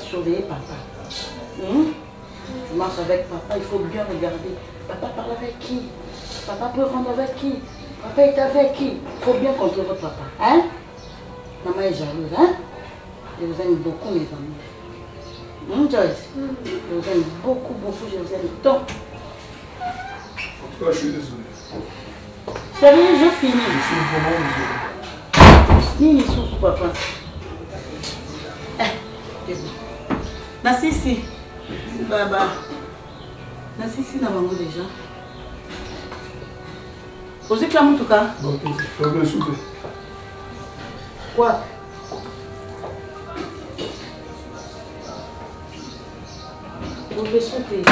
surveiller papa. Tu marches avec papa, il faut bien regarder. Papa parle avec qui? Papa peut rendre avec qui? Papa est avec qui? Il faut bien contrôler votre papa. Hein? Maman est jalouse, hein? Je vous aime beaucoup, mes amis. Joyce? Je vous aime beaucoup, beaucoup, je vous aime tant. En tout cas, je suis désolé. Sérieux, je finis. Je suis vraiment désolé. Ni sous papa. Nassisi. Baba. Nassisi na bango déjà. Vous êtes là, en tout cas? Bon, je vais bien souper. Quoi? Vous pouvez sauter,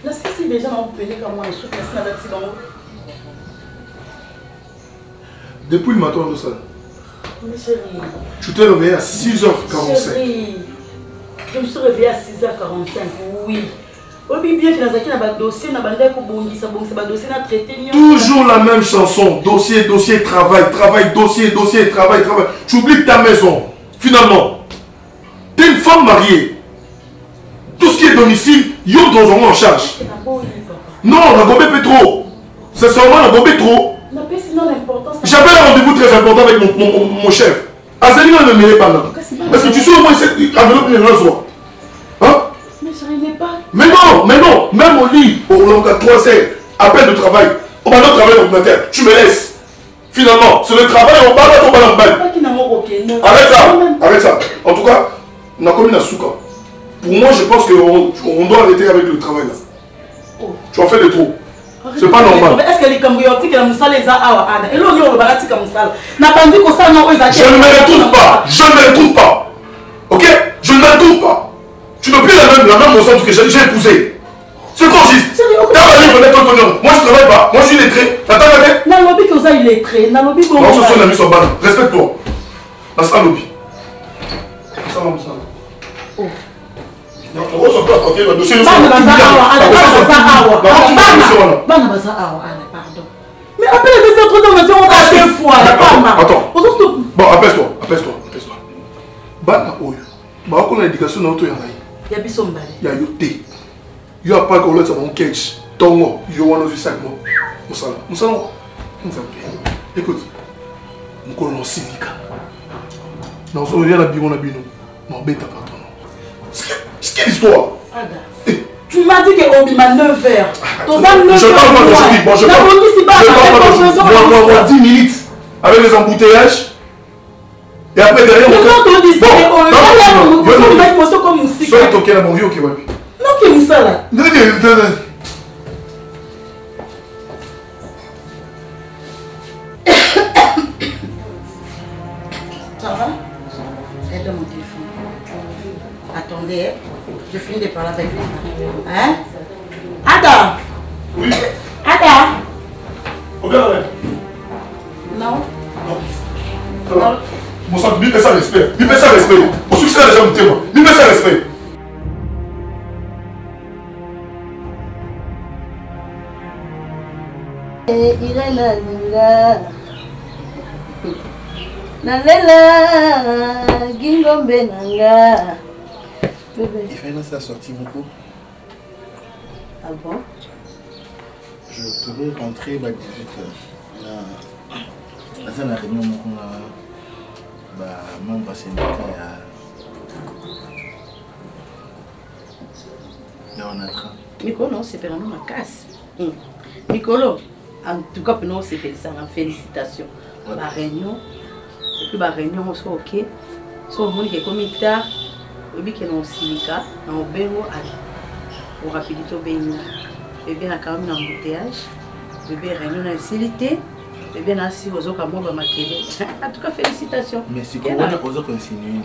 Nassisi déjà m'a appelé comme moi, je suis passé avec si bango. Depuis le matin de ça. Mais chérie. Tu t'es réveillé à 6h45. Chérie. Je me suis réveillée à 6h45, oui. Oui, bien que dans dossier, dossier traité. Toujours la même chanson. Dossier, dossier, travail, travail, dossier, dossier, travail, travail. Tu oublies ta maison, finalement. Tu es une femme mariée. Tout ce qui est domicile, ils ont dans en charge. Non, on a gobé trop. C'est seulement on a gobé trop. J'avais un rendez-vous très important avec mon chef. Azalina ne me met pas là. Parce que tu sais au moins cette enveloppe n'est rien soit. Hein? Mais je n'ai pas. Mais non, même au lit, au long de 3 heures, appel de travail, on va notre travail ordinateur, tu me laisses. Finalement, c'est le travail, on parle à ton balle. Arrête ça. En tout cas, on a commis la souka. Pour moi, je pense qu'on doit arrêter avec le travail là. Oh. Tu en fais de trop. C'est pas normal. Est-ce que les cambrioleurs la moussala les a et l'on y a le barati comme ça. N'a pas dit que ça non je ne me retrouve pas. Ok? Je ne me retrouve pas. Tu n'as plus la même enceinte que j'ai épousée. C'est quoi juste? Moi je travaille pas. Moi je suis lettré. T'attends la tête? N'a lobby que vous avez lettré. N'a lobby que vous avez. Non, ce sont les amis sur balle. Respecte-toi. Dans ça lobby. Ça va, ça. Oh. On va pas côté le dossier. Pardon. Mais après les 2 autres hommes, on a 2 fois. Attends. Bon, apaise-toi. Bana oyo. Ba ko na éducation na auto ya ngai. Ya biso mbale. Ya yote. Yo a pas ko le mon cage. Tongo, yo wana du sac mo. Musala. On va payer. Écoute. Mon colon cynique. Non, so rien na bino na bino. Non, beta pardon. C'est quelle histoire? Tu m'as dit que Obima 9h. Je parle moi 10 minutes avec les embouteillages. Et après derrière on ça va? Aide mon téléphone. Attendez, je finis de parler avec lui. Hein? Ada! Oui. Ada! Regarde. Non. Non. Mon sang, lui, ça respect. Lui, ça respect. Pour ceux qui sont déjà montés, lui, ça respect. Nalela Gingombe Nanga. Il fait une sortie beaucoup. Ah bon? Je pourrais rentrer à 18h. Là, la réunion, membre syndicat. On a train. Nicolo, c'est vraiment ma casse. Nicolo, en tout cas, nous, c'est ça, félicitations. La réunion. Et puis la réunion aussi ok. So on est comme tard, et puis que nous syndicat, on bengo à au rapidité au bengo. Et bien quand même un embouteillage, et bien réunion en facilité, et bien ainsi aux autres moi ba makele. En tout cas félicitations. Mais c'est comment on a osé insinuer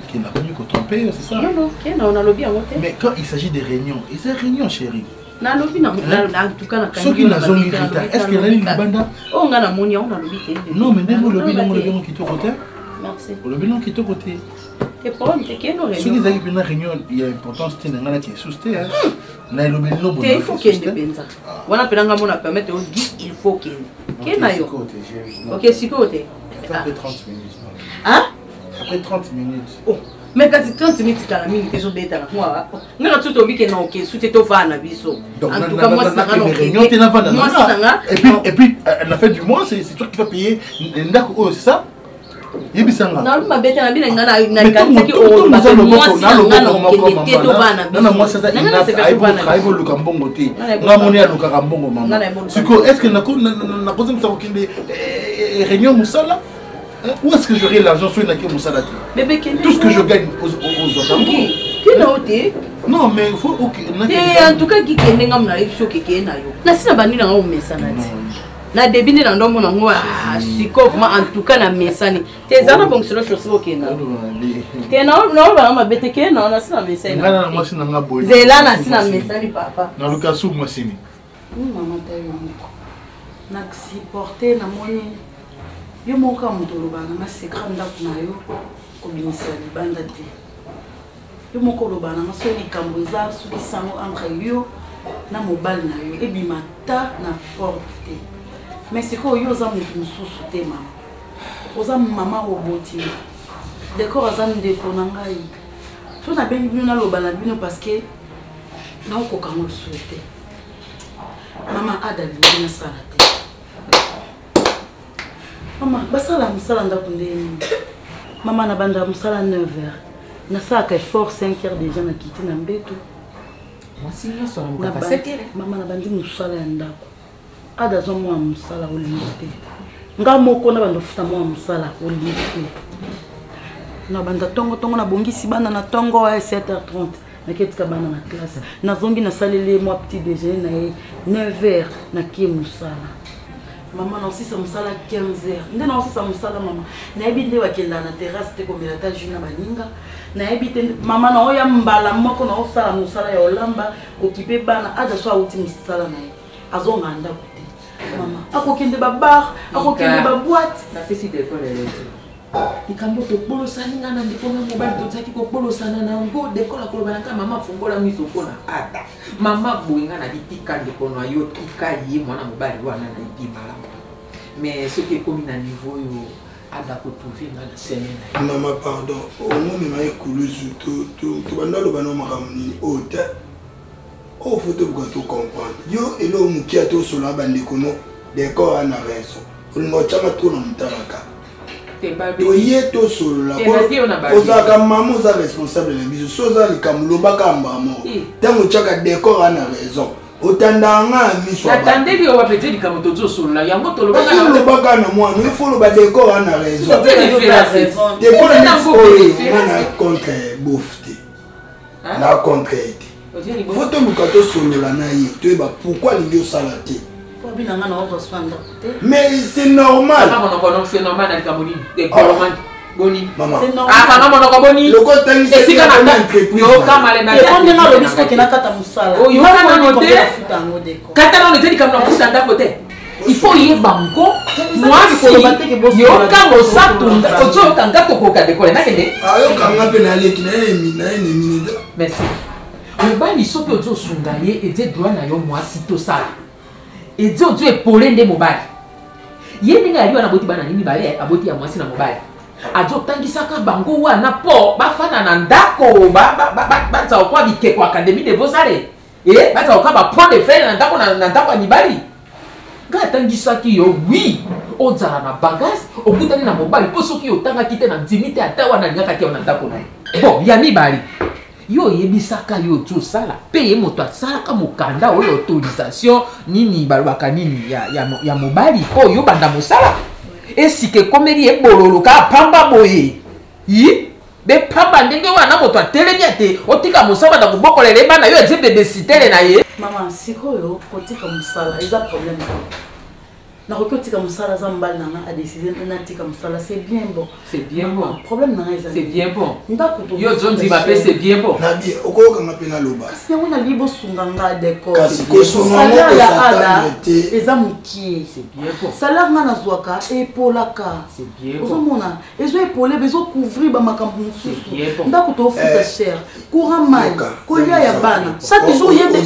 qui n'a pas mieux que tromper, c'est ça? Non, on a lobby à monter. Mais quand il s'agit des réunions, et c'est réunions chérie. Na lobby en tout cas na ceux qui n'a jamais est-ce qu'il y a une banda? Oh on a la monia, on a lobby. Non mais même le lobby non qui te côté. Merci. Le lobby non qui te côté. T'es pas on t'es qu'une réunion. Ceux qui ont une réunion, il y a importance c'est ngana qui est sousté hein. Na lobby non bon. Il faut qu'il y ait des benza. Wana pelanga mona permettre au dit il faut qu'il. Qu'est-ce yo? OK, c'est côté. Ça fait 30 minutes. Hein? Après 30 minutes. Oh, mais quand 30 minutes, tu as la minute, tu as bête à moi. Nous avons tout oublié que non, que sous tes tofanes à biso. Donc, en tout cas, moi, c'est un réunion. Et puis, à la fin du mois, c'est toi qui vas payer. C'est ça? Yebisanga. Non, ma bête à la bine, mais tout le monde où est-ce que j'aurai l'argent sur tout ce que je gagne aux non, mais il faut. En tout cas, qui est un peu qui est na débine na ndombo na ngwa sikofuma en tout cas na mesani tezana bongiselo chose kena tena no ba ma beteke na sina mesani ngana na sina nga boy zela na sina mesani papa na lukasu mwasini mama tayo na supporter na moni yo moka mutolo bana na secret ndako na yo ko binisa libanda te yo moko lo bana na so ni kamboza su kisango entre yo na mobile na yo ebimata na porte. Mais c'est quoi yo za mutu mususu te mama oza mama oboti décor za ndeko na ngai so na bengi bino na loba na bino parce que na okoka mo souhaiter mama adali na sala te mama basala musala ndako ndeni mama na banda musala 9h na saka effort 5h déjà na kiti na mbeto moi si na so na pas 7h mama na bandi musala ya ndako ada zo mwa musala olimite nga moko na bando futa mwa musala olimite na banda tongo na bongisi bana na tongo à 7h30 na ketika bana na classe na zongi na salele moi petit déjeuner na 9h na kie musala mama na osisa musala 15h nde na osisa musala mama na ebi nde wakenda na terrasse te komela ta jus na baninga na ebi te mama na oya mbala moko na osala musala ya olamba okipe bana ada so auti musala na ye azonga ndako mama akokende ba bar akokende ba boîte na pesi de école ikambo to bolo saninga na ndiko na mobile to tsaki ko bolo sana na ngo de école ko bana mama fungola miso kona ata mama boinga na bitika ndiko na yo tika yi mwana mobile wana na ibimala mais ce qui est comme na niveau yo ada ko trouver na semaine maman pardon au moment mais ekuluzu to banda lo bana makamni ota oh faut te comprendre yo elo mukia to sola bande kono décor na raison ulingo chama to na mtaraka to yeto sola ozaka maman oza responsable na biso soza likamloba kamba mo tango chaka décor na raison otandanga miso attendez que on va peut-être likamo to sola yango to loba na moi il faut le ba décor na raison décor na contre bofte na contre faut te mukato solola na ye tu ba pourquoi lingi osala te mais c'est normal c'est normal na kamoni de Colomani boni maman ah maman monoko boni le côté c'est sika na entreprise yo kamale na on na lo biska kina kata musala yo kana note kata na note comme na musanda côté il faut y banco moi si yo kango satunda ozo kanga to ko ka de kole na kende ah yo kanga pe na leki na emi merci le bali sopi ozo sunga ye ete droit na yo mwasi to sala ete ozo epole nde mobali ye ndenge aliwa na boti bana nini bale aboti ya mwasi na mobali azo tangisaka bango wana po bafana na ndako baza okwa bikeko académie de beaux-arts baza okwa ba point de fer na ndako na ndako ya mibali nga tangisaki yo oui ozala na bagage okutani na mobali po soki otangaki te na ndimite ata wana alingakaki yo na ndako na ye bon ya mibali yo yebisaka yo tosala pe ye moto asalaka mokanda oyo autorisation nini balobaka nini ya mobali po yo banda mosala esike komeli ebololo ka pamba boye yi be pamba ndenge wana moto atelemi ate otika mosala na kubokolela bana yo eze bebesitere na ye mama sikoyo kotika mosala eza problème na kotika mosala za mbali na a décider na tika mosala c'est bien bon problème na eza c'est bien bon ndako yo zonzi ba pe c'est bien bon na bien okoka ngapena loba kasi yango na libo sunganga décor kasi ko songa ya ada eza mukie c'est bien bon salaire na zwaka epolaka c'est bien bon ozomona ezo epolé bezo couvrir ba makambo mususu ndako to futa cher courant mal kolia ya bana chaque jour yende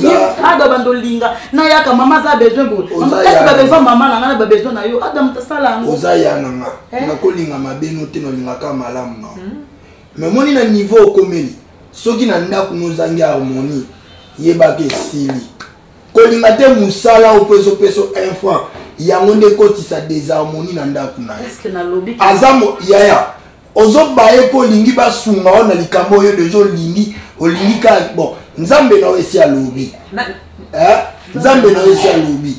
ada bando linga na yaka mama za besoin bo est-ce que besoin mama na na ba besoin na yo adam ta sala ngo ozaya nanga na kolinga mabeno te no linga ka malamu na mais moni na niveau komeli soki na ndako nozangi harmonie yeba ke sili kolinga te musala opeso peso un fois yango nde kotisa désharmonie na ndako na est-ce que na lobby azamo yaya ozobaye po lingi basunga ona likambo oyo dejo lingi olingi ka bon nzambe na esi ya lobi nzambe na esi ya lobi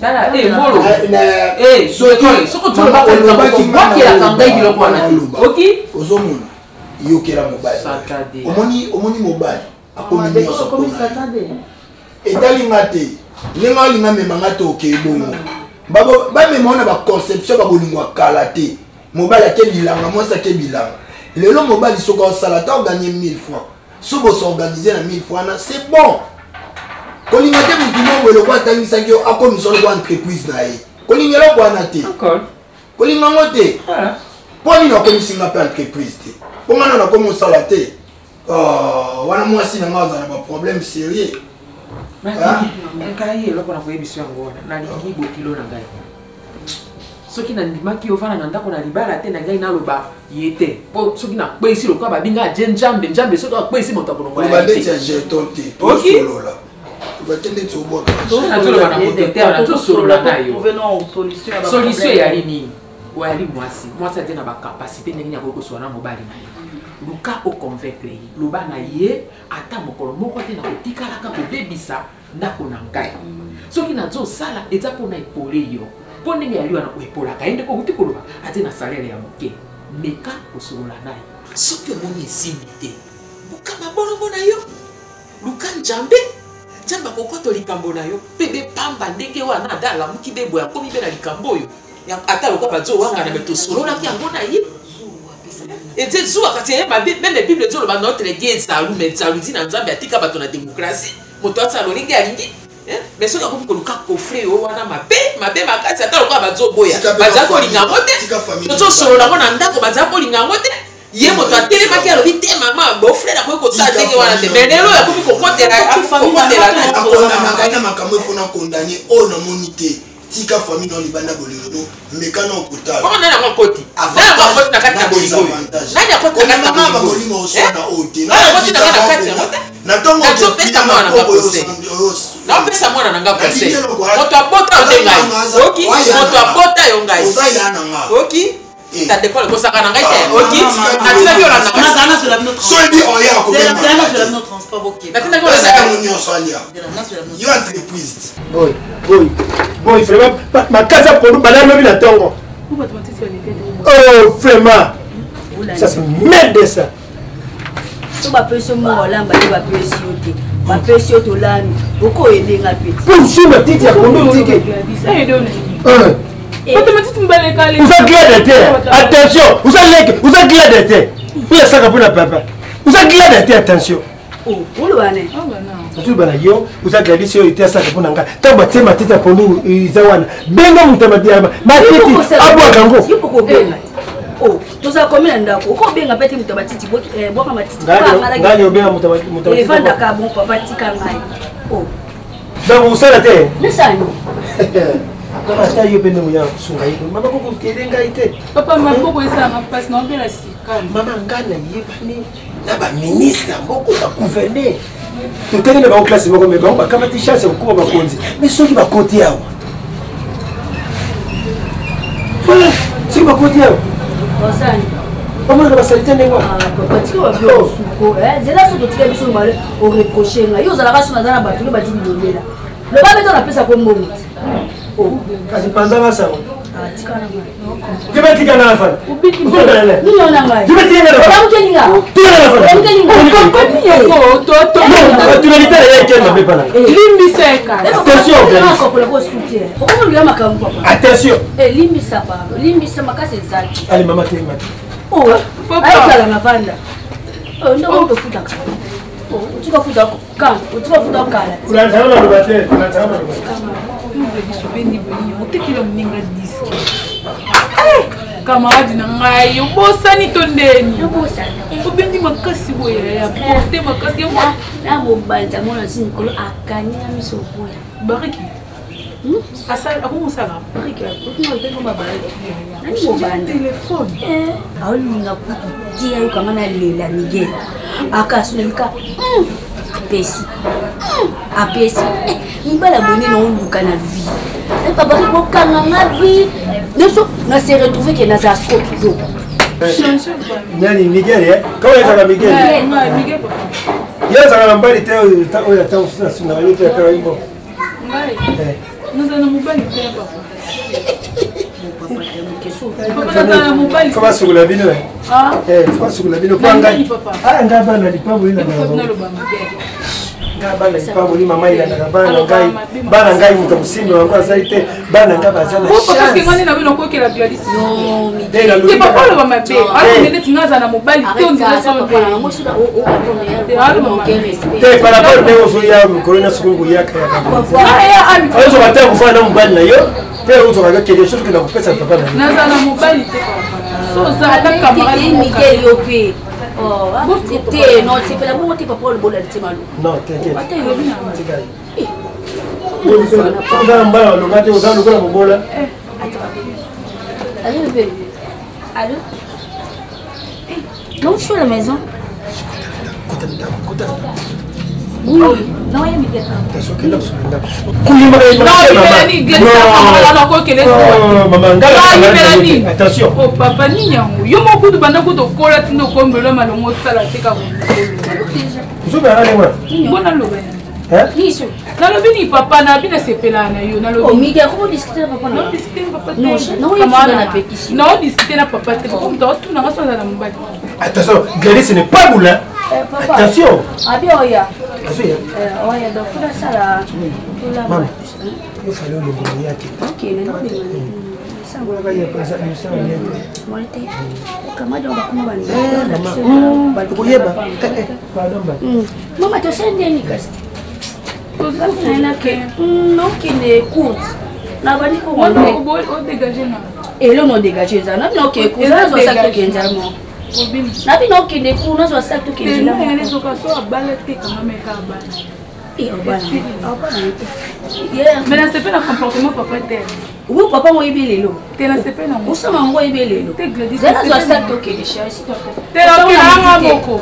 ozomona yokela mobali omoni mobali akomi nyonso etalinga te ndenge olinga memanga te okei bongo bamema ona baconception babolingwa kala te mobali ake bilanga mwasi ake bilanga lelo mobali soki osala ta oganye 1000 fois soki osorganize na 1000 fois na c'est bon kolinga te motu mongo eloko atangisaki yo akomisa oloko entreprise na ye kolinga eloko wana te kolinga ngo te mpo nini akomisinga mpe entreprise te mpo ngana nakomi osala te wana mwasi na nga azala baproblème sérieux ngai eloko na koyebisa yango wana nalingi bokilo na ngai soki nandimaki ofana na ndako na libala te na ngai naloba ye te mpo soki nakwesi lokola babinga aje njambe soki akwesi moto akolongola ndeti ya jeton te tosolola tobate ndeti obwaka tosolola na yo solution eyali nini oyali mwasi ate na bakapasité ndenge yakoki kosola na mobali na ye luka oconvaincre ye loba na ye ata mokolo moko te na kotikalaka kobebisa ndako na ngai soki nazosala eza mpona epole yo mpo ndenge yali wana oepolaka ye ndeko okuti koloba ate na salere ya moke meka kosolola na ye soki omoni esimbi te buka mabolongo na yo luka njambe akokota likambo na yo mpe bepamba ndenge wana ada alamuki beboya akomi mpe na likambo oyo ata lokola bazowangana me tosololaki yango na ye ete zuwa kasi ye meme bible ezoloba notre dieu ezalu me ezaluzi na nzambe atika bato na démocratie moto asala olingi alingi mais soki akomi koluka kofre oyo wana mabe makasi ata lokola bazoboya bazala kolinga yango te tozosolola ngo na ndako bazala kolinga yango te ye moto atelemaki alobi te mama bofrere akoki kosala ndenge wana te mais lelo akomi kokotela na makambo efona kondane oyo namoni te tika famille on libanda bolingo mekana okutala on na ngo koti na ngo koti na kati ya bolingo nani akoti na kati ya bolingo osona ote na koti na kati ya na tongo na pesa mwana na ngapose na pesa mwana na ngapose moto abota ngai oki moto abota yo ngai oki ta décolle ko saka na ngai te oki na tina bi olanda na zana sur la notre so ebi oya ko c'est la sur la notre transport ok na tina ko olanda munyo solia yo entreprise Bon, vraiment, ma casa pour nous, banane, nous, tongo. Oh, vraiment. Ça, c'est merde de ça. So ba peso mo olamba ba peso te. Ba peso to lami. Oko ende ngapi. Pour sur le titre, pour nous ticket. Vous êtes glad de terre. Attention, vous êtes glad de terre. Vous êtes ça pour la papa. Vous êtes glad de terre, attention. Oh, vous le voyez. Surtout banayo, vous avez gardé sur était ça pour nanga. Tant ba tema tete pour nous izawana. Benga mutamadia ma tete abwa kango. Sipoko benga. Oh, toza komela ndako. Uko benga pete mutabatiti boka matiti. Ngani obenga mutabatiti. Evanda ka bon papa tika ngai. Oh. Donc vous savez terre. Nesani. Kama hata hiyo pende mwenye kusunga hiyo. Mama koko kelenga ite. Papa maboko esa mapasi na mbela sika. Mama ngana yebani. Na ba ministre mboko ba gouverner. Tutenge na ba classe moko me ba kama ti chance ko ba konzi. Mais soki ba koti yawo. Voilà, soki ba koti yawo. Osani. Comment on va s'arrêter les mois? Papa tu vas bien au suko. Zela so totika biso male au reprocher nga. Yo zala raso na zana batu ba dimi lobela. Le ba beto na pesa ko mbongo. Oh, kasi pandanga sawa. Tika na nga. Je vais tika na afana. Ubiki mbele. Ni yona nga. Je vais tika na afana. Ba mkeninga. Tika na afana. Mkeninga. Toto. Tu me dis rien qu'elle ne peut pas. Limbi seka. Attention. Limbi sa pardon. Limbi sa makasi ezaki. Allez maman t'es mat. Oh, ayikala na vanda. Oh, ndo ko futa ka. Oh, utuka futa ka. Utuka futa kala. Unataka na bate, unataka na bate. Camarade na ngai obosani to ndeni Obosani. obendi makasi boye ya porte makasi na mobanza mona sinikolo akanya miso boya. Bariki asala comment ça va téléphone aolinga kutia yo kama na lela Miguel akasulika apesi mbala boni no luka na vie et papa ko kanga na vie neso na se retrouver que na za scope nani Miguel comment ça va Miguel Miguel ya ça va mbali te oya ta usina sina yote ya kaimbo nous allons mobile Comment sur la ville? Sur la ville, pas un gars dans les pas oui, mama ila na bana ngai mutamusimi wangu asaite bana ngaba sana parce que ngani na bino ko kela Gladys non mais papa le mama be alors mais tingaza na mobile te on dirait ça te para por ne ozo ya corona sukungu yaka ya alors bata kufanya na mobile na yo te uzo kaga kile chose que na kupesa papa na na mobile te so za ta camera Miguel yope oh te non c'est pas la bonne papa le bon le malo non t'inquiète Allô? Non, je suis à la maison. Oui, non, il y a Miguel. Attention. Oh, papa, ni yango. Yo mo kudu banda kudu kola tindo kombelo malongo sala tika. Vous avez un moi. Bona lobe. Niso. Na lobi ni papa na bina sepela na yo na lobi. Oh, Miguel, comment discuter papa na? Non, discuter papa. Non, non, il faut na pétition. Non, discuter na papa. Comme toi, tu n'as pas ça dans mon bac. Attention, Gladys, ce n'est pas vous là. Attention. Ah bien, oya. Attention. Oya, donc faut la sala. Maman. Il fallait le bon yaki. OK, non, Mama, tu sais ndeni kasi. Non, qui est courte. Na bani ko on dégager na. Et là on dégager ça. Na non qui est courte. Na zo sa to kenzamo. Na bi non qui est courte, na zo sa to kenzamo. Na ngene zo ka so abala te kama me ka abala. Et abala. Mais là c'est pas le comportement papa terre. Oui, papa moi ibelelo. Te na c'est pas non. Où ça mango ibelelo. Te Gladys. Na zo sa to ke de chéri si to. Te la ki anga boko.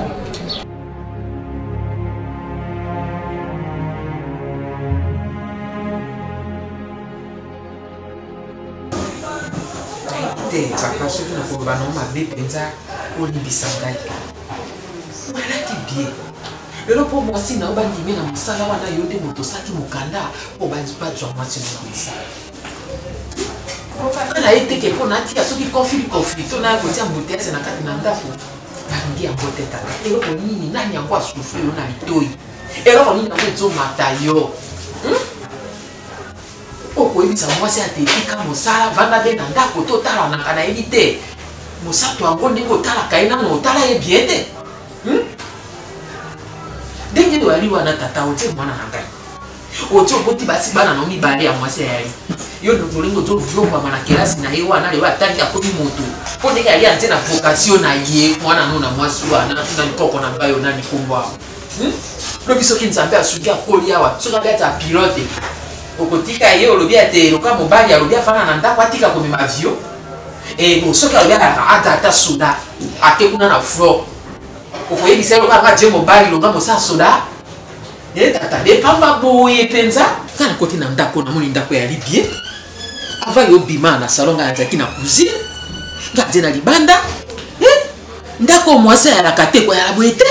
Papa soki na koloba na mabe mpenza olimbisa ngai malaki bien lelo mpo mwasi na yo bandimi na mosala wana yo nde moto osaki mokanda mpo bazwa mwasi na mosala na ye teke mpo natia soki conflit to naya kotia mbuteyase na kati na ndako balingi yango te tata eloko nini nani yango asufri yo na litoi eloko nini yango ezomata yo okoyebisa mwasi ate etika mosala vanda mpe na ndako to otalanaka na yebi te mosato yango ndenge otalaka ye nano otala ye bien te ndenge oyali wana tata otie mwana na ngai otie oboti basi bana na mibale ya mwasi ayali yo lolingi ozolombama na kelasi na ye wana lelo atangi akomi moto mpo ndenge ali antie na vocation na ye mwana no na mwasi wana na likoko na ngai yo nani kombo awa lobi soki nzambe asuki akoli awa soki abe ati apilote okotika ye olobi ate loka mobali alobi afana na ndako atika komema avion bon soki alobi ata soda ake kuna na flor okoyebisa ye loka anga die mobali longa mosala soda tata depamba boye mpenza kana koti na ndako namoni ndako yali bien ava yo bima na salon ngai azalaki na cousine nga atie na libanda ndako mwasi ayalaka te koyala boye te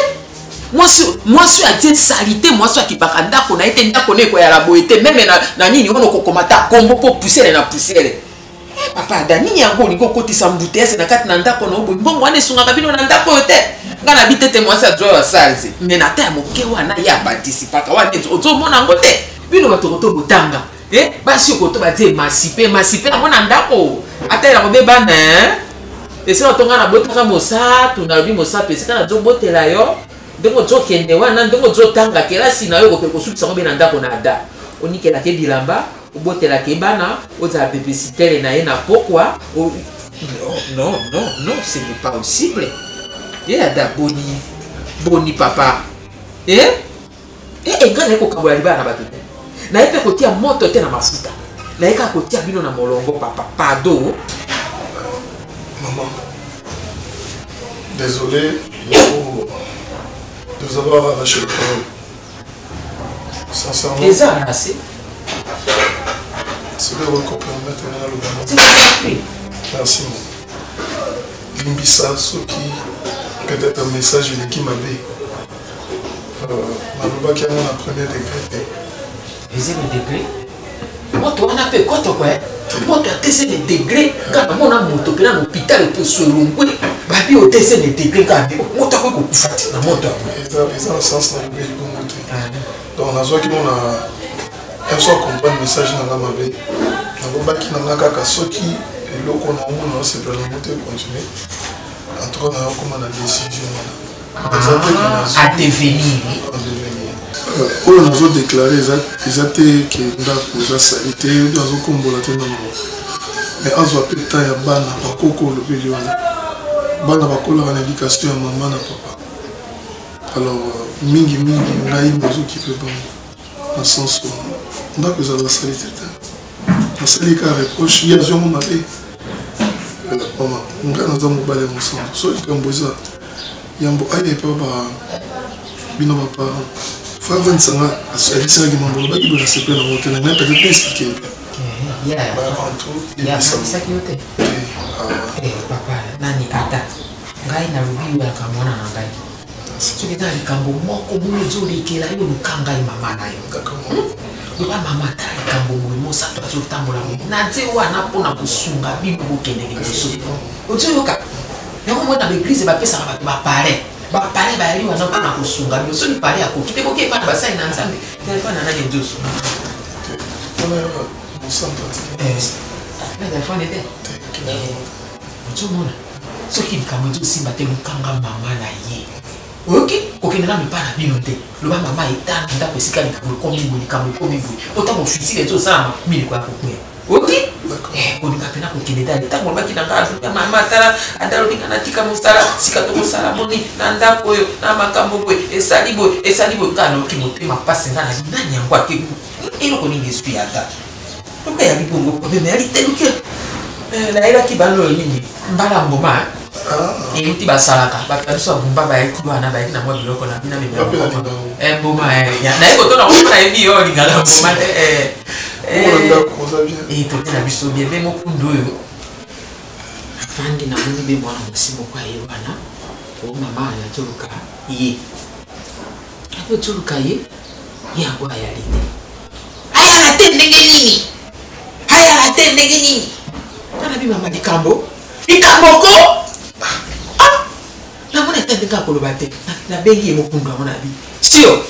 mwasi atie salite mwasi akipaka ndako na ye te ndako na ekoyala boye te meme na nini wana okokomata kombo mpo pusele na pusele papa da nini yango olingi okotisa mbuteyase na kati na ndako na oboye mbongo wana esungaka bino na ndako oyo te nga na bi te te mwasi azwa basalise me na ta ya moke wana ye abatisipaka wana ozomona yango te bino bato koto botanga basi okoto batie emasipe yango na ndako ata yela kobebana esika otonga na botaka mosato nalobi mosato esika nazobotela yo ndenge ozokende wana ndenge ozotanga kelasi na yo kokoki kosukisa ngo mpe na ndako na ada onikelaka bilamba obotelaka ebana ozala bebesitere na ye na pokwa non ce n'est pas possible ye ada boni papa nga na ye kokabola libala na bato te na ye mpe kotia moto te na mafuta naika kotia bino na molongo papa pardon. Maman, désolé, il faut nous avoir arraché le parole. Sincèrement. Les arrachés. C'est le recours permettre à le moment. Merci. Limbisa, ce qui peut-être un message qui m'a dit. Malouba qui a mon premier degré. Deuxième degré. Moi, tu as fait quoi, toi? Moi, tu as testé des degrés. Quand on a monté à l'hôpital, tu as fait babi au testé des degrés. Moi, tu as fait beaucoup fatigué. Ils ont le sens dans le pays. Donc, on a besoin qu'on a un soir comprendre le message dans la mabé. On a besoin qu'on a un ceux qui est là qu'on a un c'est pour la montée continuer. En tout cas, on a comme la décision. À devenir. On a déclaré qu'ils étaient qui ont salité, ils ont combo la tête. Mais on a peut-être un ban à Coco le pays. Ban à Coco la éducation à maman et papa. Alors, mingi ngai mozo qui peut bon dans sens où donc vous avez salité. On s'est dit qu'à reproche il y a des gens qui m'ont appelé. Maman, on a dans mon balai mon sang. Soit il comme ça. Yambo aye papa bino papa fa 25 ans à dire ça qui m'a dit que c'est pas dans l'hôtel mais peut-être expliquer yeah ça qui était papa nani ata ngai na rubi ya kamona na ngai so kita likambo moko muzo likela yo lukanga mama na yo luba mama ta likambo mo sa to azotambola na te wana pona kusunga bibo bokende keso ozoyoka yango mwana l'église ba pesa ba paré ba yali wana pona kusunga biso ni paré ako kiteko ke pa ba sai na nzambe telefone na nani ndoso on s'en pratique na telefone ete mona so ki likambo zo simba te lukanga mama na ye ok kokende na mipana bino te loba mama etana ndako esika likambo komi ota officier ezo sama mili kwa kokuya ok kolinga pena kokende dali ntango olobaki na ngai mama tala adalolinga natika mosala sika tokosala moni na ndako oyo na makambo boye esali boye nga naoki motema mpasi nga nani yango ake eloko nini esui ata toka ya libongo probleme yali teluki nayelaki baloyo nini mbala mboma eyuti basalaka bato biso babumba bayaki wana bayaki na mwa biloko na bina mboma naye kotona komona yebi yo olingaka mboma tote na biso bien mpe mokundu oyo afandi namoni mpe mwana mosi moko aye wana o mama ayatoluka ye apo toluka ye yango ayali te ayala te ndenge nini tala bi mama likambo ko namona ete ndenge akoloba te nabengi ye mokundu amona bi sio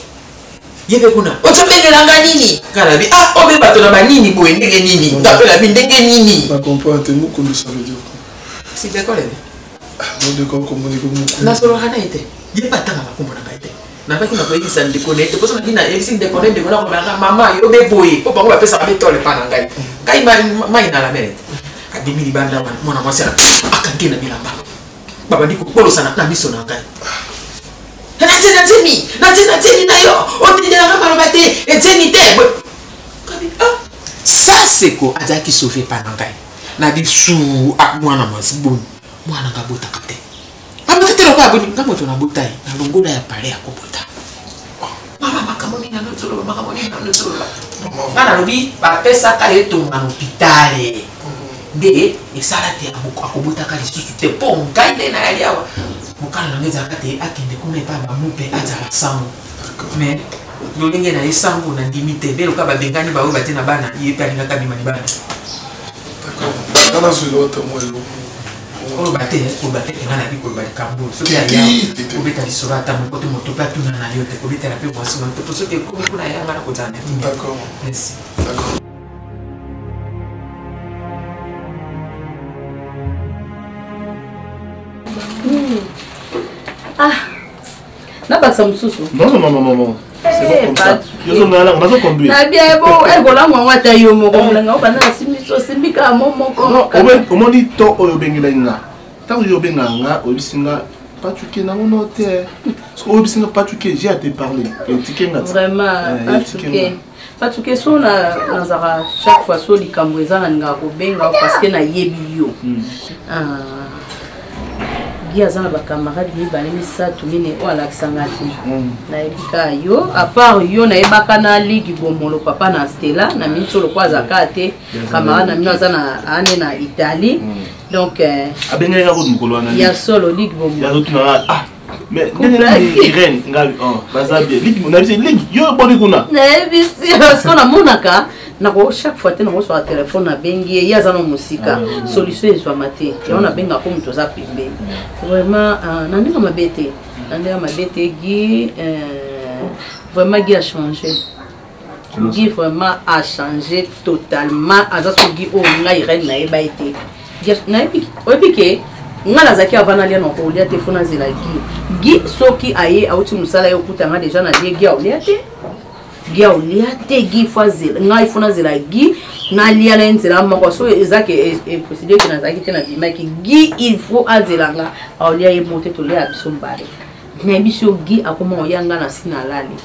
yebe kuna otobengelanga nini kala bi obe bato na banini boye ndenge nini ngapela bi ndenge nini na comprendre te mokundu ça veut dire si dekole no de ko communique mokundu na solo hana ete ye patanga makombo na baite na baki na koyiki sa ndekone te koso na dina elisi ndekone de kona ko mama yo be boye po bango bapesa ba tole pa na ngai mai na la mere adimi libanda mwana mwasi akangena bilamba baba ndiko polo sana na biso na ngai nateni na yo otendelanga maloba te eteni te ça c'est ko azaki sauvé pa na ngai na bisu mwana mwasi boni mwana ngabotaka te amakatelo kwa boni ngamoto na botai na longola ya pale akobota mama makamoni na notolo bana lobi bapesa ka etonga na hôpital nde esala te akobotaka lisusu te po ngai nde na yali awa mokala na ngezaka te akende kuna epa bamupe azala sango mais lolenge na ye sango na ndimi te mpe loka babengani baoyo bate na bana ye mpe alingaka bima ni bana koloba te enga na bikoloba likambo soki aya kobeta lisolo ata moko te moto mpe atuna na yo te kobetela mpe mwasi na mpe soki ekomi kuna yanga na kozala na merci nabakisa mosusu non nabia bo ekolamwango ata yo moko molanga obanda nasimbika mo moko omoni to oyo obengela nga ntango yo obenga nga oyebisinga patuke nango no te oyebisinga patuke j'ai à te parler etike nga vraiment patuke parce que so nazara chaque fois so likambo eza na ninga kobenga parce que na yebi yo Guy aza na bacamarade mibale misatu mine oyo alakisanga te nayebika yo à part yo nayebaka na ligue bomolo papa na Stella na minso lokwa azaka te camarade na mino aza na ane na Italie donc abenga ko mukolo wana ya solo ligue bomolo ya retourna mais Irène ngal baza bien ligue na bisi ligue yo boni kuna nayebisi parce qu'on a monaka nako chaque fois te nako sur la téléphone na bengi ya za no musika solution ezwa mate et on a benga ko mto za pembe vraiment nandika mabete Guy vraiment Guy a changé Guy vraiment a changé totalement aza so Guy o nga Irène na eba été na ebike ngala zaki avana lia no ko lia te fona zela Guy soki aye auti musala yo kutanga déjà na Guy a olia te Guy fazela ngai fona zela Guy na lia na nzela mako so ezake procédure que na zaki te na bimaki Guy il faut azelanga olia ye monter to lia bisombale na biso Guy akoma oyanga na sina lali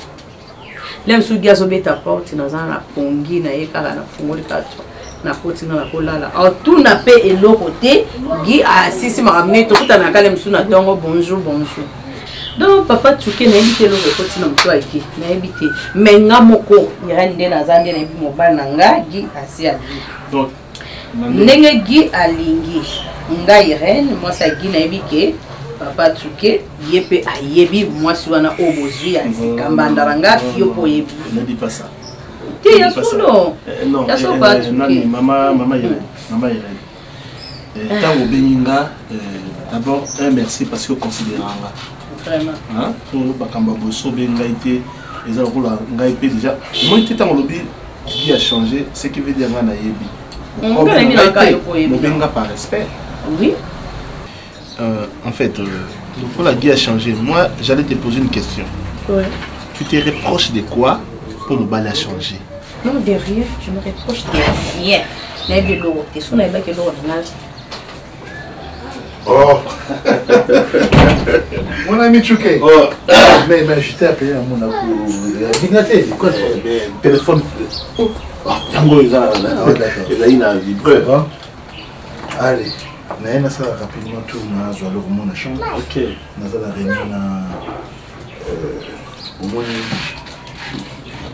lem su Guy azobeta porte na zana pongi na ye kala na fungoli kato na porte na kolala au tout na pe eloko te Guy asisi makamne to kuta na kale msu na tongo bonjour donc papa tuke na ebite lo rekoti na mtu aiki na ebite menga moko irande na zande na ebi mobile na nga Guy asi ali donc ndenge Guy alingi nga Irène moi ça Guy na ebike papa tuke yepe ayebi moi si wana obozwi azika mbandanga yo po yebi ne dis pas ça ti ya solo non ya so ba tuke maman Irène tango beninga d'abord un merci parce que considéranga vraiment pour bakamba boso benga été les gens roulent ngai pe déjà moi était dans le lobby qui a changé ce qui veut dire nga na yebi benga par respect oui en fait pour la Guy a changé moi j'allais te poser une question tu te reproches de quoi pour le bal a changé non de rien je me reproche de rien mais de l'eau et son aïba que l'eau oh mon ami Chouké mais je t'ai appelé à mon dignité quoi téléphone tango il a vibré allez naenda ça rapidement tout na zo alors mon chambre OK na za la réunion na au moins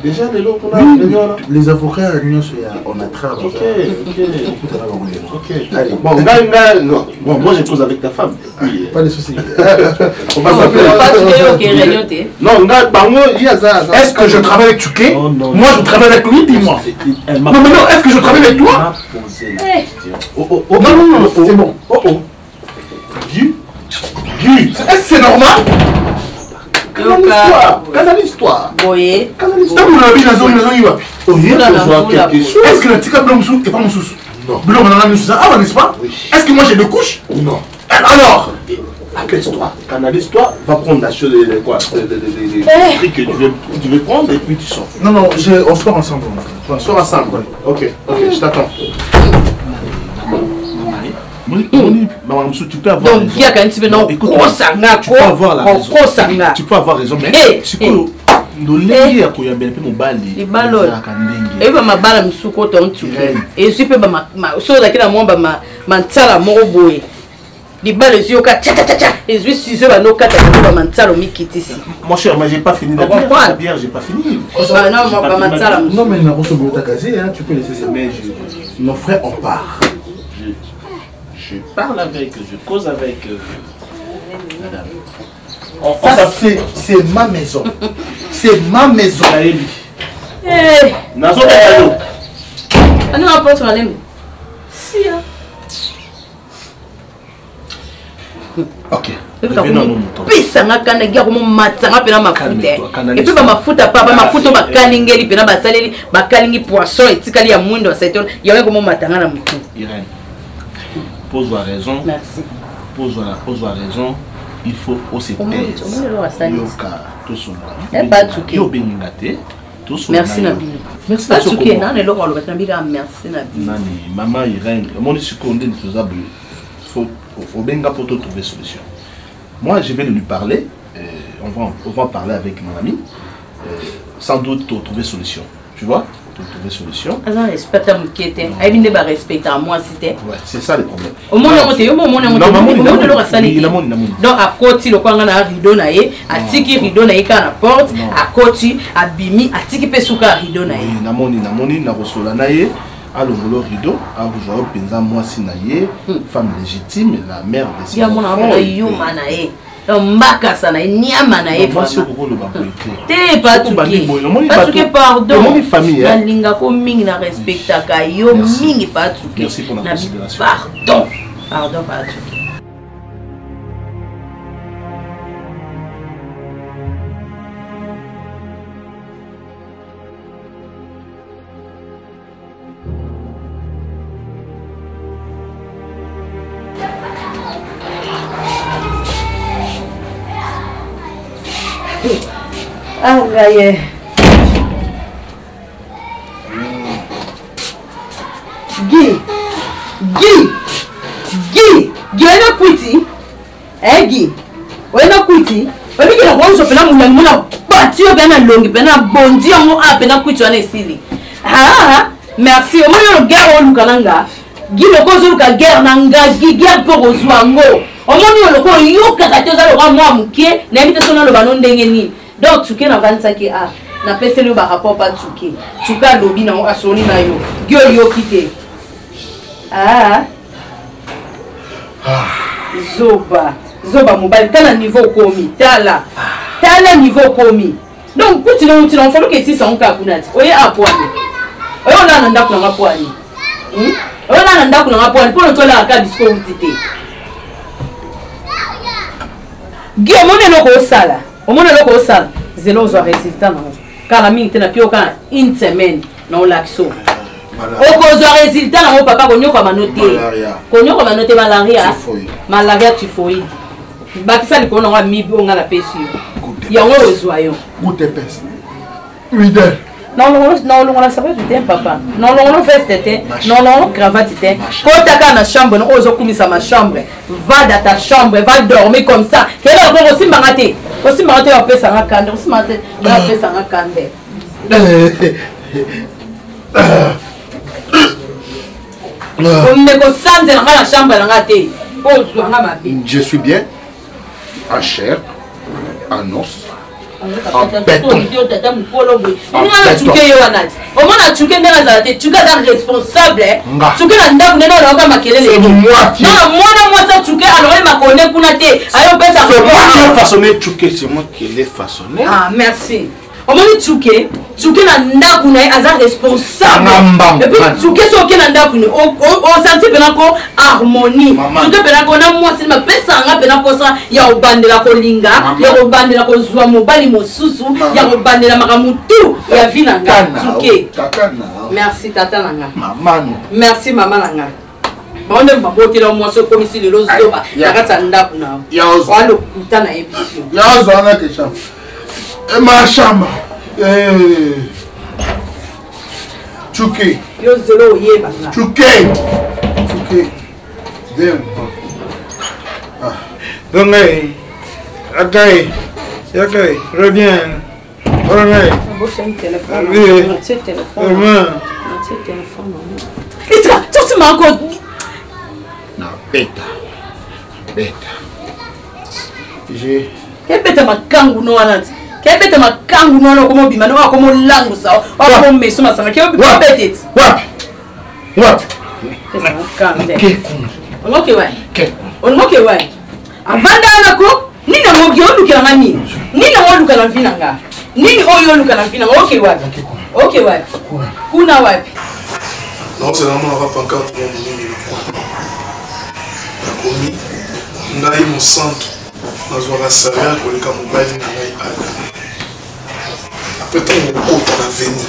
déjà les avocats à l'union on a travaillé. OK. Allez, bon, non. Bon, moi je pose avec ta femme. Pas de soucis. On va s'appeler. Non, est-ce que je travaille avec Chouké? Moi je travaille avec lui, dis-moi. Non, mais non, est-ce que je travaille avec toi? Non, c'est bon. Guy, est-ce que c'est normal? Canalise-toi. Boye. Est-ce que le tika blanc n'est pas mon sous? Non. Blanc n'est-ce pas? Est-ce que moi j'ai deux couches? Non. Alors, apaise-toi, canalise-toi, va prendre la chose, quoi, les trucs que tu veux prendre et puis tu sors. Non, on sort ensemble. On sort ensemble. Ok, je t'attends. Tu peux avoir donc raison. Tu peux avoir la raison. Tu peux avoir raison, mais c'est quoi le ya koyambela pe mobali libalo eba mabala msuko to ntuke ezipe ba so la kila mwamba mantala moko boye libalo zioka cha ezwi sizo ba no kata ba mantalo mikitisi mon cher mais j'ai pas fini la bière j'ai pas fini non ba mantala non mais na roso bota casé hein tu peux laisser ça mais nos frères on part je parle avec je cause avec madame. Ça c'est ma maison. C'est ma maison. Ok. Pisa ngakana gia ko matsanga pena mafuta. Et puis ba mafuta pa ba mafuta ba kalingeli pena ba saleli ba kalingi poisson etikali ya mwindo saito yawe ko matanga na mutu. Irène. Pose-toi raison. Merci. Pose-toi raison. Il faut aussi taire. Merci Nabi. Merci Nabi. Maman Irène, mon seconde faut pour trouver solution. Moi je vais lui parler, on va parler avec mon ami, sans doute trouver solution. Tu vois, pour trouver solution. Ah non, respect à mon quête. Aïe, bien de respecter à moi, c'était. Ouais, c'est ça le problème. Au moins, on est au moins, on est donc à côté, le coin on a rideau naïe, à tiki rideau naïe quand la porte, à côté, à bimi, à tiki pesuka rideau naïe. Namoni, na resola naïe. À l'ongolo rideau, à rejoindre Penza moi sinaye, femme légitime, la mère de ses enfants. Il y a mon manae. Mbaka sana nyama na eva. Te pas tuke pardon. Mon famille. Na linga ko mingi na respecta ka yo mingi pas tuke. Merci pour la considération. Pardon pas tuke. Ah, Guy, wena kwiti. Guy, wena kwiti. Wena kila kwanza pena muna bati yo pena longi pena bondi yango a pena kwiti wana esili. Merci. Omo yo guerre o lukalanga. Guy loko zo luka guerre nanga, guerre pour ozwango. Omo yo loko yo kakate za loko mwa muke, na ebite sona lo banon ndenge ni. Donc tuke na vanisa ki na pese le ba rapport pas tuke. Tuka lobi na asoni na yo. Gueule yo kite. Zoba mobile tala niveau komi tala niveau komi. Donc kuti no uti no folo ke si son ka kunati. Oye apwani. Oye ona nanda kuna ngapwani. Oye ona nanda kuna ngapwani pour tola ka disco utite. Gueule mone no ko sala. Au moins le colossal, zéro soit résultat non. Car la mine t'es pas une semaine non l'action. Au cause résultat non papa konyo comme noté. Konyo comme noté malaria typhoïde. Bakisa liko na mi bi onga la pesu. Ya ngo ozoyo. Goûte peste. Leader. Non, ça va du papa. Non, veste tête. Non, cravate tête. Quand tu as na chambre, non, ozo kumisa ma chambre. Va dans ta chambre, va dormir comme ça. Quel est encore aussi maraté? Aussi maraté on peut ça en cande. Aussi maraté on peut ça en cande. On me concentre dans la chambre dans la tête. Ozo na ma vie. Je suis bien en chair, en os. En béton. On a tué Yohanat. On a tué Nérazate. Tu es responsable. Tu es là, on a maquillé les moi. Non, moi, ça tué. Alors, il m'a connu pour la tête. Alors, on peut ça. C'est moi qui ai façonné Tchouké, c'est moi qui l'ai façonné. Ah, merci. On m'a dit Tchouké na ndakuna aza responsable. Et puis Tchouké so ke na ndakuna on senti pena ko harmonie. Tchouké pena ko na moi si ma pesa nga pena ko sa ya obandela ko linga, ya obandela ko zwa mobali mosusu, ya obandela makamutu ya vina nga Tchouké. Merci tata nanga. Maman. Merci maman nanga. Bonne mabote la moi so comme si le lozoba nakata ndakuna. Ya ozo. Walo kutana ebiso. Ya ozo na kesha. Ma chambre. Tchouké. Yo zelo yeba. Tchouké. Viens. Donc, reviens. Kebete makangu nono komo bimano komo langu sawa komo meso masanga kebete bete what ngoke wai avanda nako nina mogi olukela ngani nina olukela vinanga nini oyo olukela vinanga okay wai kuna wapi non c'est vraiment la pancarte mon nini la komi ngai mon centre nazwaka salaire koleka mobali na ngai ada apres ntango okota na veni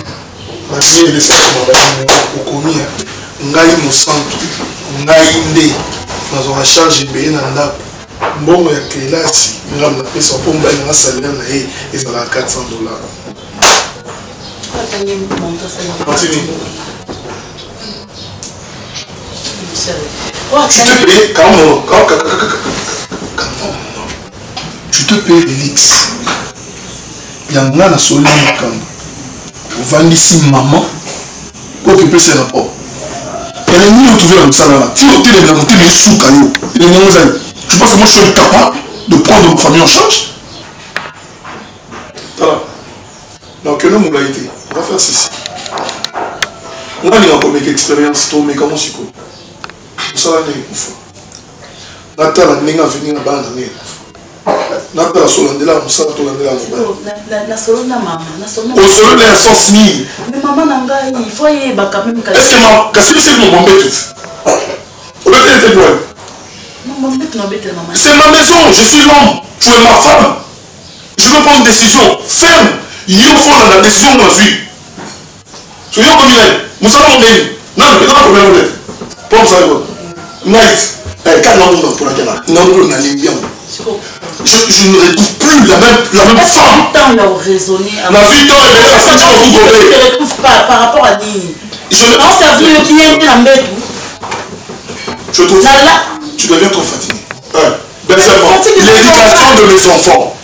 natie elesaki mabali okomia ngai mosantu ngai nde nazwaka charge ebeye na ndako mbongo ya kelasi ngai napesa mpo mobali nanga salaire na ye ezalaka $400 Continue. Tu te payes tu te payes Félix. Il y a un solo makambo. Vandissi maman pour occuper ses rapports. Elle est venue trouver un salaire. Tu es de la montée, mais sous caillou. Tu penses que moi je suis capable de prendre ma famille en charge? Voilà. Donc, nous, on l'a été. On va faire ceci. On a une expérience, mais comment c'est quoi? Ça va aller une fois. Natala n'est venir à Bana. Natala Solandela, on s'en va à la Solona maman. Au solo de l'essence ni. Mais maman n'a pas il faut y aller quand même. Est-ce que c'est mon maman tout? Au lieu d'être loin. C'est ma maison, je suis l'homme, tu es ma femme. Je veux prendre une décision ferme. Il faut la décision de ma vie. Je veux comme il est. Nous savons bien. Non, mais non, problème honnête. Pour ça, nice. Quand on pour la guerre, je ne retrouve plus la même femme. Tant leur raisonner. La vie dont elle est la femme vous ne te retrouve pas par rapport à Nini. On servir le client de la mbête. Je trouve tu deviens trop fatigué. L'éducation de mes enfants.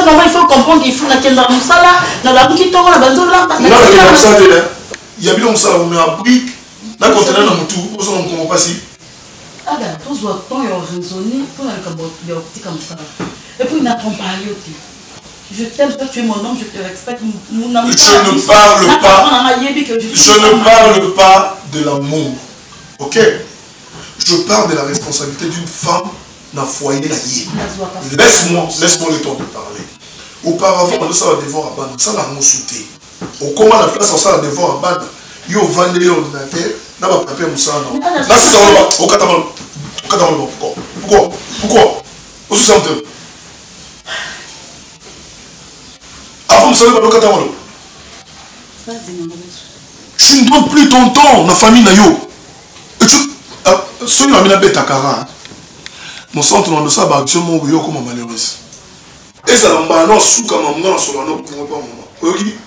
Maman, il faut comprendre qu'il faut qu'il y ait dans la boutique, il y a bien ça, on a appris. Là, quand on est dans mon tour, on ne comprend pas si. Ah ben, tous doivent raisonner pour les petits comme ça. Et puis, il n'a pas parlé. Je t'aime, toi, tu es mon homme, je te respecte. Je ne parle pas de l'amour. Ok? Je parle de la responsabilité d'une femme dans le foyer. Laisse-moi le temps de parler. Auparavant, on a devoir à Bana. Ça, on a sauté. Au comment la place, on a devoir à Bana. Il y a vendu l'ordinateur. On a papier à Moussa. Là, c'est ça, on va. Pourquoi? Où est-ce que ça me avant, vous savez pas le Katamalo. Tu ne donnes plus ton temps, ma famille Nayo. Et tu. Soyez la bête à Kara. Mon centre dans le sabbat, actuellement, vous comme malheureuse. Et ça l'a non sous comme un sur la note pour moi. Oui.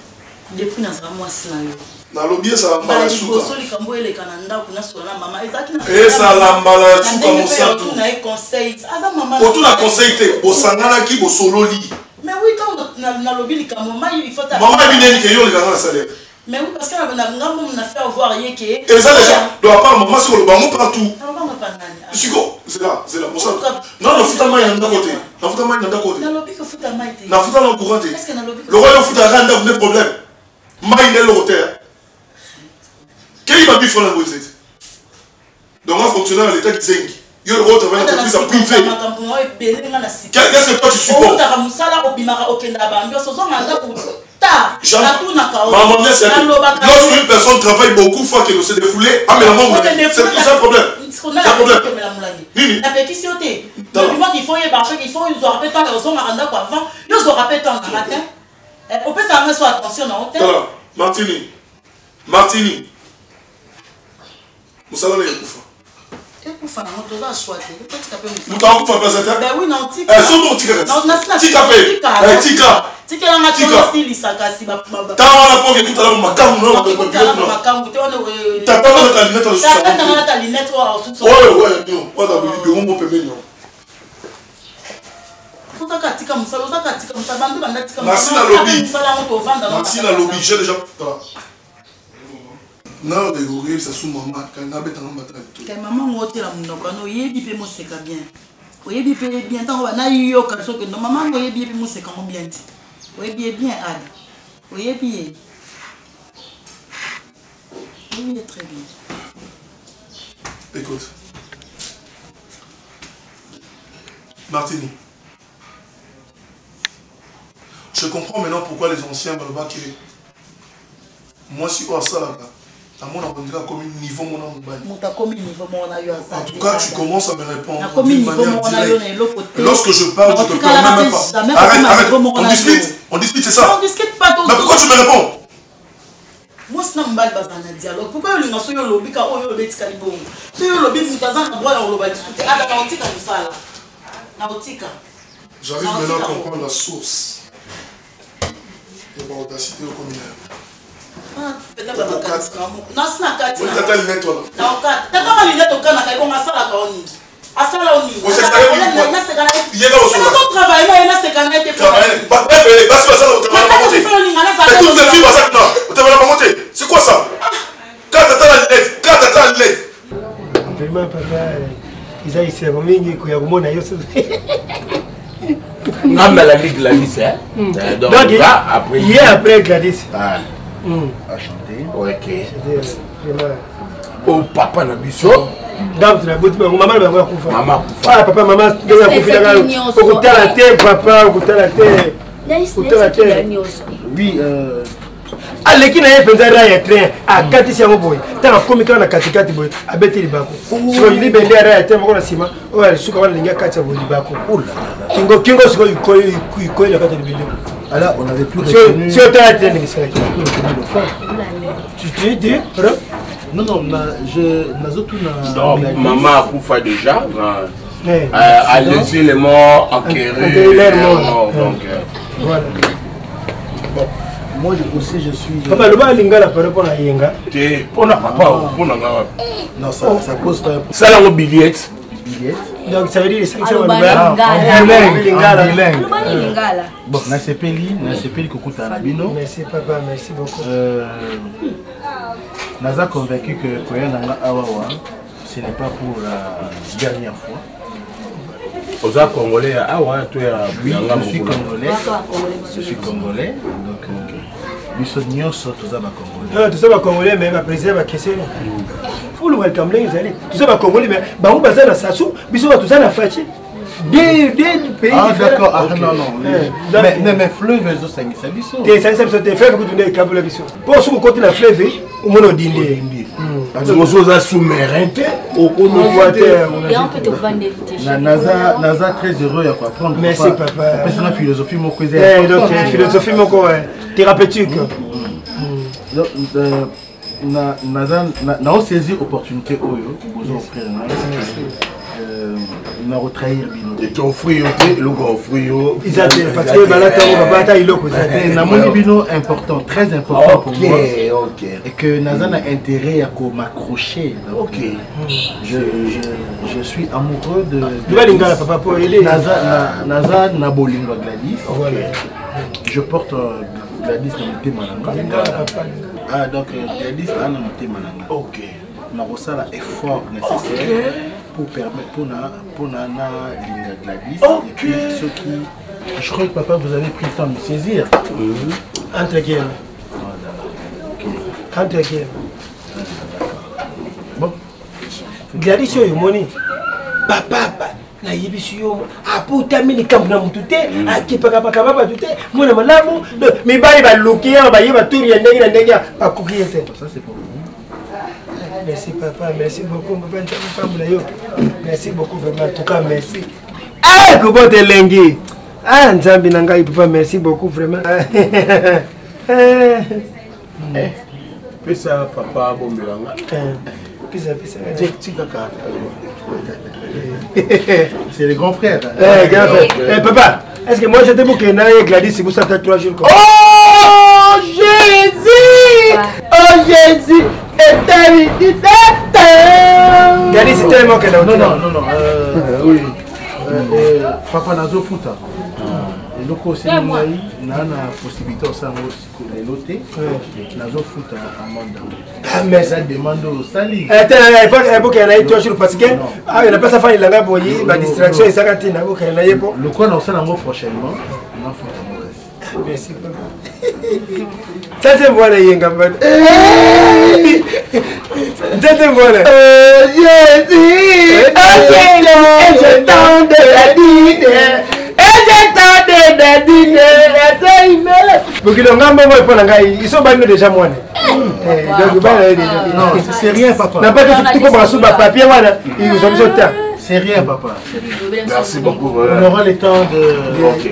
Depuis dans un mois, c'est là. Dans le bien, ça l'a mal sous. Et ça l'a mal sous comme ça. Autour d'un conseil, au Sangana qui au solo lit. Mais oui, quand on a lobby les camomans, il faut. Maman est venue qu'il y a le salaire. Mais oui, parce qu'on a fait voir rien qui est. Et ça déjà, doit pas maman sur le banc partout. C'est là. Non, le foot à main il y a d'un côté. Le foot à main il y a d'un côté. Le foot à main. Le foot à main courant. Le roi le foot à main n'a pas de problème. Main il est le hôtel. Quel va bien faire la boisette? Donc un fonctionnaire à l'état qui zing. Il y a le roi travaille dans l'entreprise à privé. Qu'est-ce que toi tu supportes? Maman, lorsque une personne travaille beaucoup, fois qu'elle se défoule, ah mais la maman, c'est un problème. C'est un problème. Il faut y marcher, il faut nous rappeler tant qu'on a rendu avant, nous nous rappelons tant le matin. On peut s'en mettre attention dans l'hôtel. Martini. Vous savez les coups. Nous t'avons fait passer ta. Ben oui, non, tika. Elles sont donc tika. Tika. T'as la peau que tout à l'heure, ma cam, non, ma cam, t'as pas la lunette dans le sous. T'as la lunette au sous. Ouais, non, pas dans le bureau, mon pépé, non. Merci la lobby. Merci la lobby, j'ai déjà. Non, les gorilles, ça sous maman. Quand on a bête en bataille. Quand maman m'a ôté la monocle, on y est bipé, moi c'est bien. On y est bipé bien. Tant qu'on a eu quelque chose que nos mamans, on y est bipé, moi c'est comment bien. On y est bien, Ad. On y est bien. Oui, très bien. Écoute. Martini. Je comprends maintenant pourquoi les anciens me le que moi, si on a ça là-bas. À mon avis, comme un niveau mon en tout cas, tu commences à me répondre d'une manière directe. Lorsque je parle, tu te permets même pas. Arrête, on dispute, c'est ça. On discute pas. Mais pourquoi tu me réponds? Moi, c'est un dialogue. Pourquoi le lobby quand on le bête calibon? Si le lobby nous a droit à le discuter. Ah, d'accord, on comme ça là. J'arrive maintenant à comprendre la source de l'audacité au communal. Peut-être que non, c'est la carte. Oui, t'as une lunette, toi. T'as pas une lunette au Canada, on a ça là quand on y. À ça là on y. On s'est installé pour il y a là au sol. On travaille, il y a ce Canada. Travailler. Bah, c'est pas ça, on travaille. Mais toutes les filles C'est quoi ça? Quand t'attends la lettre. Vraiment, papa, ils ont essayé de me dire qu'il y a un moment où On a la Ligue Gladys, hein? Donc, après. Hier après Gladys. Ah. À chanter. Ok. Vraiment. Oh, papa n'a biso. Donc, tu as dit, maman va voir Koufa. Maman. Ah, papa, maman, tu vas Koufa. La terre, papa, la terre. Oui, allez, qui n'a pas de train à 4 siamo boy. Tant comme quand on a 4 boy, à bêter les bako. Si on dit ben derrière terre, on a ciment. Oh, elle sous comment les gars 4 boy bako. Oh là. Kingo ce qu'il la 4 de vidéo. Alors, on avait plus retenu. Si on t'a train de ça. Tu dis, non, Maman a Koufa déjà. A laissé les morts enquérir. Donc, voilà. Bon, moi aussi je suis. Papa, le bas lingala par rapport à Yenga. Pour la papa, pour la maman. Non, ça pose pas un problème. Ça, là, billet. Donc, ça veut dire que c'est un bon, Nasepeli Kokuta Nabino. Merci, papa, merci beaucoup. Naza convaincu que Koya Nanga Awawa, ce n'est pas pour la dernière fois. Aux Congolais, oui, je suis congolais. Je suis congolais. Donc, nous sommes congolais. Tout ça va congolais, mais ma président va question. Faut le welcome les allez. Tout ça va congolais, mais bah on base na Sassou, biso va tout ça na Fachi. Des pays. Ah d'accord. Ah non. Mais fleuve zo sangi sabiso. Des sangi sabiso des fleuves que tu n'es kabula biso. Pour sur côté la fleuve, au mono dindé. Parce que vous êtes sous-marin, au water. Naza très heureux à quoi prendre. Merci papa. C'est une philosophie mon cousin. Donc philosophie mon thérapeutique. Donc Naza n'a saisi opportunité oyo vous offrir. Na retrahir bino. Et tu offres le gars offre parce que balata on va pas iloko. Na moni bino important, très important pour moi. OK. Et que Naza a intérêt à m'accrocher. OK. Je suis amoureux de Lingala papa pour aider. Naza na bolingo Gladys. Voilà. Je porte Gladys na Motemananga. Ah donc Gladys na Motemananga. OK. Na rosala effort nécessaire pour permettre pour Nana Linga Gladys. OK. Et puis ceux qui je crois que papa vous avez pris le temps de me saisir. Entre guillemets. Voilà. Entre guillemets. Bon. Gladys yo moni. Papa na yebisi yo aputa mini kambu na mutute akipaka paka baba tute mona malamu mi bali ba lokia ba yeba turi ya ndenge na ndenge akoki yete. Ça c'est pour vous. Merci papa, merci beaucoup papa. Merci beaucoup vraiment, en tout cas merci. Ah, comment t'es lingué? Ah, Nzambi Nangai papa, merci beaucoup vraiment. Fais ça papa Bombelanga. C'est les grands frères. Papa, est-ce que moi j'étais pour que Naye Gladys si vous sortez 3 jours comme Oh Jésus! Oh Jésus! Gladys c'est tellement que non. Oui. Papa Nazo Futa. Et donc aussi na possibilité au sang les loter. Nazo Futa amanda. Ah mais ça demande au sali. Attends, il y a 3 jours parce que il n'a pas ça faire il a boyé la distraction et ça quand il n'a pas qu'il y a pas. Le quoi on ça prochainement. On a Futa. Merci papa. Ça c'est voilà yenga papa. Ça c'est voilà. Jésus. Et je t'en de la dîner. Ils sont bannis déjà moi. Non, c'est rien papa. N'a pas tout comme sous papier voilà. Ils ont besoin de temps. C'est rien papa. Merci beaucoup. On aura le temps de. OK.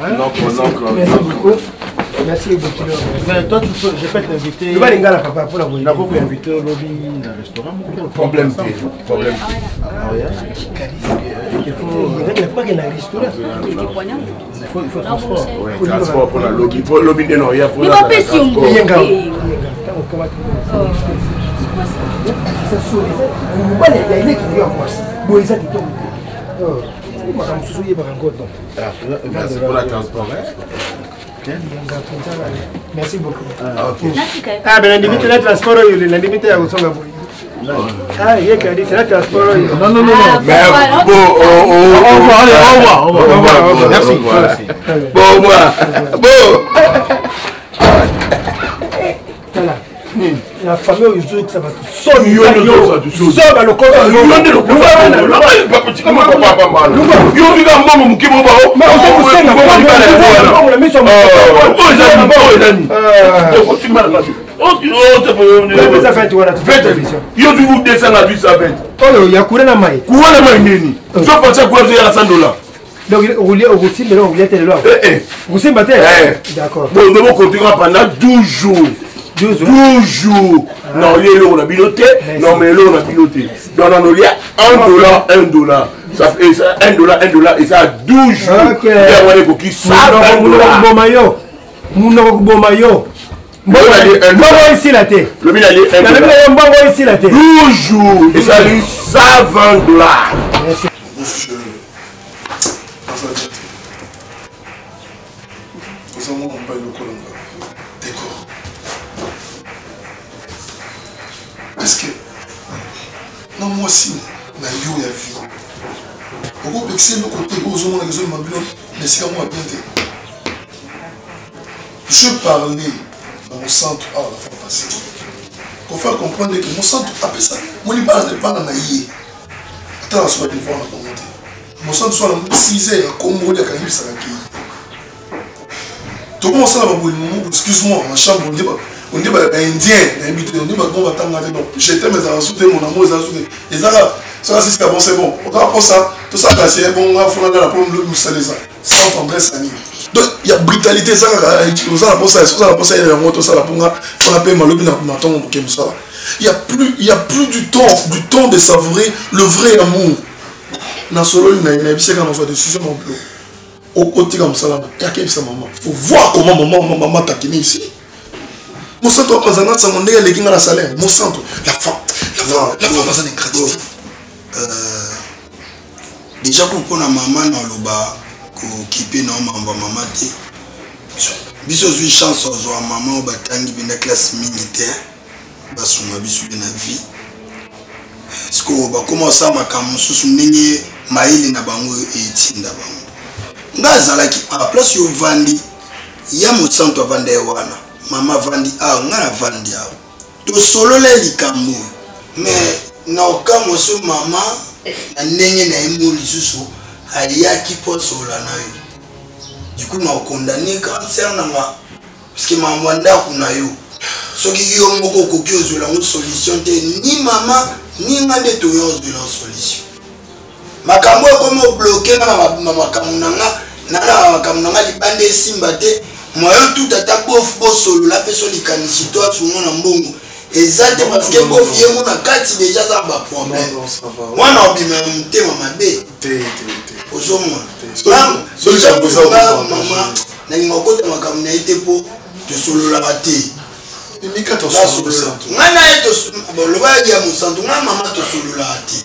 Merci beaucoup. Merci beaucoup. Mais toi, je peux t'inviter. Tu vas aller à papa pour la voyage. Je vais t'inviter au lobby d'un restaurant. Problème. Ah ouais. Il faut qu'il y ait un restaurant. Il faut transport. Oui, transport pour la lobby. Pour le lobby de Noria. Pour la transport. C'est pour la transport. Merci beaucoup. Ah, ben l'indemnité de transport, l'indemnité à Otsonga. Ah, il y a qu'à dire, c'est la transport. Non. Mais bon, au revoir. Merci. Bon, au revoir. La famille où ça va tout seul. Ça va le corps. Donc, au Simba, on vient de là. Vous Simba, d'accord. Bon, nous continuons pendant 12 jours. 12 jours. Non, on a piloté. Non, mais là, on a piloté. Donc, on a $1. Ça fait $1. Et ça a 12 jours. Ok. Ici la tête. Le mien a ici la tête. 12 jours. Et ça a eu $120. Merci. Est-ce que non, moi aussi, na yo ya vie. Pourquoi vexer le côté où on a besoin de ma bilan, mais c'est à moi bien dit. Je parlais dans mon centre à la fois passée pour faire comprendre que mon centre après ça, mon libéral n'est pas dans la yé. Attends, soit de voir la volonté. Mon centre soit dans 6 heures, comme on dit à Camille Saraki. Tout le monde s'en va pour excuse-moi, ma chambre, on dit indien, on dit j'étais mes assoutés, mon amour, les assoutés. Et ça, c'est bon, c'est bon. Après ça, tout ça, c'est bon, on va faire la pomme, nous saler ça. Sans tendresse anime. Donc, il y a brutalité, ça, on a pour ça, il y a un ça, on appelle Malobi, il y a plus du temps de savourer le vrai amour. Dans ce rôle, il y a quand on soit des sujets, mon plus. Au côté comme ça, il y a quelqu'un maman. Il faut voir comment maman t'a quitté ici. Mon centre, on a les gens dans la salaire. Mon centre, la femme a des gratitude. Déjà, pour qu'on a maman dans le bas, qui peut non maman té. Biso une chance aux maman au batangi de la classe militaire. Basuma biso de la vie. Est-ce qu'on va commencer à m'accumuler sous n'enye maïli na bango et tinda bango. Ngazalaki à la place yo vandi, il y a mon centre vandi wana. Maman vandi ngana vandi a. To solo le likambo. Mais na okamo so mama na nenye na imo lisusu ayaki po sola na yo. Du coup na condamné cancer na nga parce que maman nda kuna yo. Soki yo moko koki ozola une solution te ni mama ni ngande to yo ozola solution. Makambo comme bloqué na makambo nanga na makambo nanga libande simba te. Moi tout attaque bof solo la personne qui kanisi toi tout le monde en bongo exact parce que bof yemo na kati déjà ça va problème moi na obima mte mama be ozo moi solution pour ça maman na ngokota makambo na ite po to solo la raté ni ka to solo ngana eto bon le ba ya mo santo ngana mama to solo la raté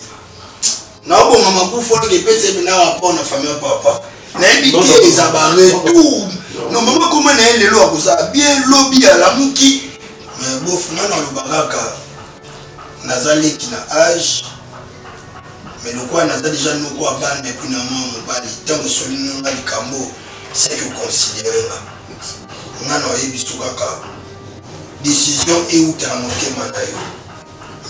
na bo mama ku fo ke pese bina rapport na famille papa na ebiki ezabaré tout. Non, maman, comment est le loi ça bien lobby à la mouki. Mais bon, finalement, le baraka, Nazali qui n'a âge. Mais le quoi, Nazali déjà nous quoi ban, mais puis normalement, on va tant que solide nous va le cambo, c'est que considérer là. On a noyé bisouka. Décision et où t'as manqué manayo.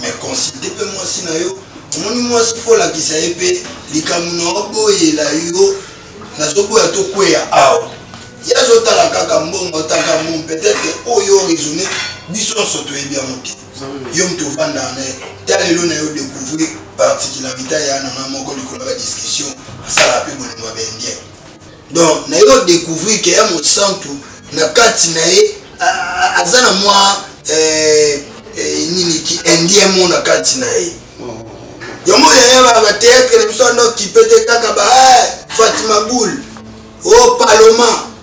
Mais considérez peu moi si nayo. Mon moi si faut la qui ça épée, les camono boy la yo, na zobo ya to kwea ao. Ya zota la kaka mbongo taka mon peut-être oyo raisonner biso soto e bien monté yo mto vanda na tale lo na yo découvrir particularité ya na moko likolo la discussion ça la pe bongo ba bien donc na yo découvrir que ya mo santu na kati na ye azana moi nini ki indien mo na kati na ye yo mo ya ba théâtre le biso ndo ki pete kaka ba Fatima Boul au parlement.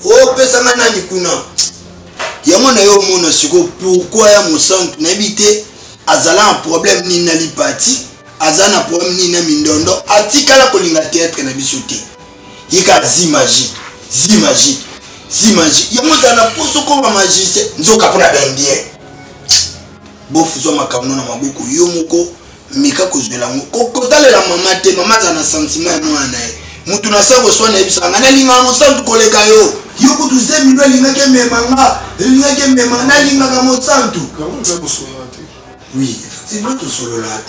Oh, pesanga nani kuna. Yamo na yo mona siko pourquoi ya mon centre na bité azala un problème ni na lipati, azana problème ni na mindondo, atikala kolinga théâtre na bisoté. Yika zi magique. si magie yango tala poso ko ba magie nzoka pona bendie bofu zo makamno na maboko yo moko mika kozwela ngo kotalela mama te mama za na sentiment no anaye mutu na sako swana ebisanga na linga mo santu koleka yo ko tuze minwa linga ke memanga na linga ka mo santu Comment ça vous soyez? oui c'est notre solo là